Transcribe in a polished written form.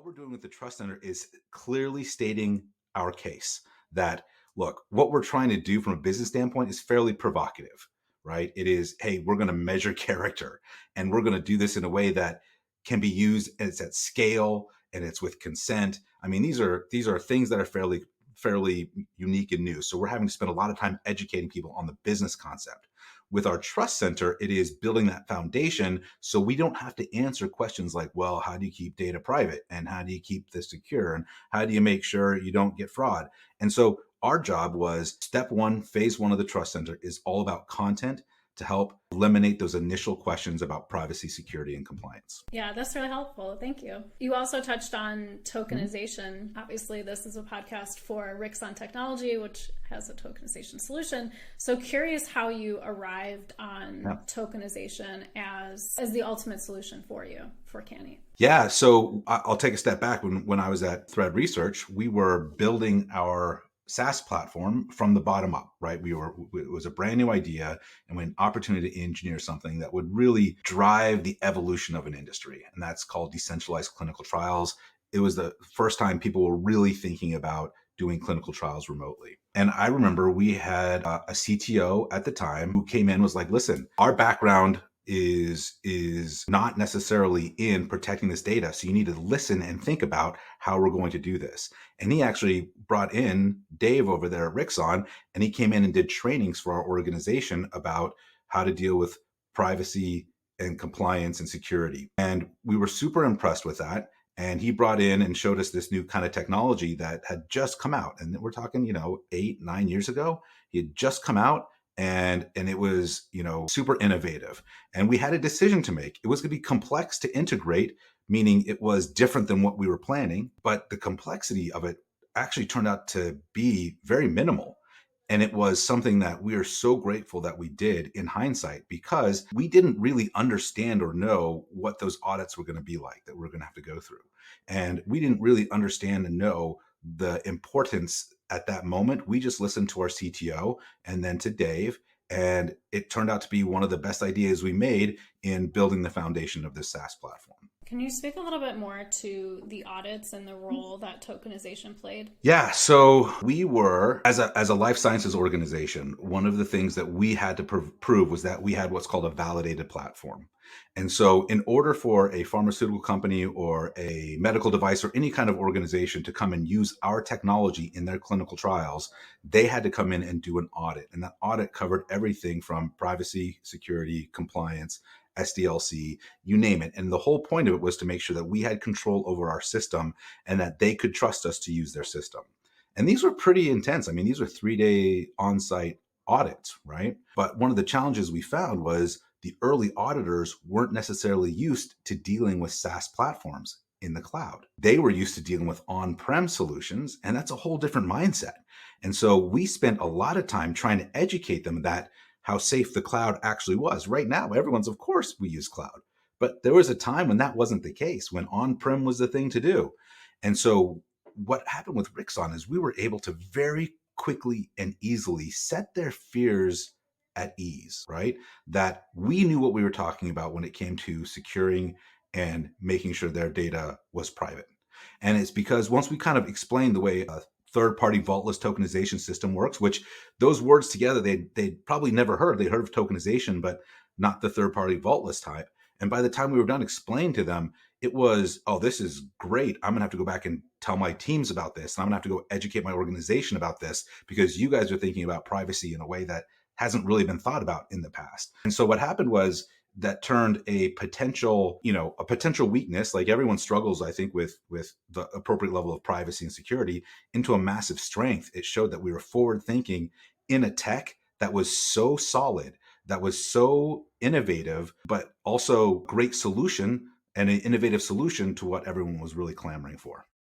we're doing with the Trust Center is clearly stating our case that, look, what we're trying to do from a business standpoint is fairly provocative, right? It is, hey, we're going to measure character and we're going to do this in a way that can be used and it's at scale and it's with consent. I mean, these are things that are fairly unique and new. So we're having to spend a lot of time educating people on the business concept. With our Trust Center, it is building that foundation so we don't have to answer questions like, well, how do you keep data private? And how do you keep this secure? And how do you make sure you don't get fraud? And so our job was step one, phase one of the Trust Center is all about content to help eliminate those initial questions about privacy, security, and compliance. Yeah, that's really helpful. Thank you. You also touched on tokenization. Obviously, this is a podcast for Rixon Technology, which has a tokenization solution. So curious how you arrived on tokenization as the ultimate solution for you, for KANNY. Yeah, so I'll take a step back. When I was at Thread Research, we were building our SaaS platform from the bottom up, right? It was a brand new idea and we had an opportunity to engineer something that would really drive the evolution of an industry. And that's called decentralized clinical trials. It was the first time people were really thinking about doing clinical trials remotely. And I remember we had a CTO at the time who came in and was like, listen, our background is not necessarily in protecting this data. So you need to listen and think about how we're going to do this. And he actually brought in Dave over there at Rixon, and he came in and did trainings for our organization about how to deal with privacy and compliance and security. And we were super impressed with that. And he brought in and showed us this new kind of technology that had just come out. And we're talking, 8-9 years ago, he had just come out. And it was, super innovative. And we had a decision to make. It was going to be complex to integrate, meaning it was different than what we were planning. But the complexity of it actually turned out to be very minimal. And it was something that we are so grateful that we did in hindsight, because we didn't really understand or know what those audits were going to be like that we're going to have to go through. And we didn't really understand and know the importance at that moment. We just listened to our CTO and then to Dave, and it turned out to be one of the best ideas we made in building the foundation of this SaaS platform. Can you speak a little bit more to the audits and the role that tokenization played? Yeah, so we were, as a life sciences organization, one of the things that we had to prove was that we had what's called a validated platform. And so in order for a pharmaceutical company or a medical device or any kind of organization to come and use our technology in their clinical trials, they had to come in and do an audit. And that audit covered everything from privacy, security, compliance, SDLC, you name it. And the whole point of it was to make sure that we had control over our system and that they could trust us to use their system. And these were pretty intense. I mean, these were 3-day on-site audits, right? But one of the challenges we found was the early auditors weren't necessarily used to dealing with SaaS platforms in the cloud. They were used to dealing with on-prem solutions, and that's a whole different mindset. And so we spent a lot of time trying to educate them that how safe the cloud actually was. Right now, everyone's, of course, we use cloud. But there was a time when that wasn't the case, when on-prem was the thing to do. And so what happened with Rixon is we were able to very quickly and easily set their fears at ease, right? That we knew what we were talking about when it came to securing and making sure their data was private. And it's because once we kind of explained the way a third-party vaultless tokenization system works, which those words together, they'd probably never heard. They heard of tokenization, but not the third-party vaultless type. And by the time we were done explaining to them, it was, oh, this is great. I'm going to have to go back and tell my teams about this. And I'm going to have to go educate my organization about this because you guys are thinking about privacy in a way that hasn't really been thought about in the past. And so what happened was that turned a potential weakness, like everyone struggles, I think, with the appropriate level of privacy and security, into a massive strength. It showed that we were forward thinking in a tech that was so solid, that was so innovative, but also great solution and an innovative solution to what everyone was really clamoring for.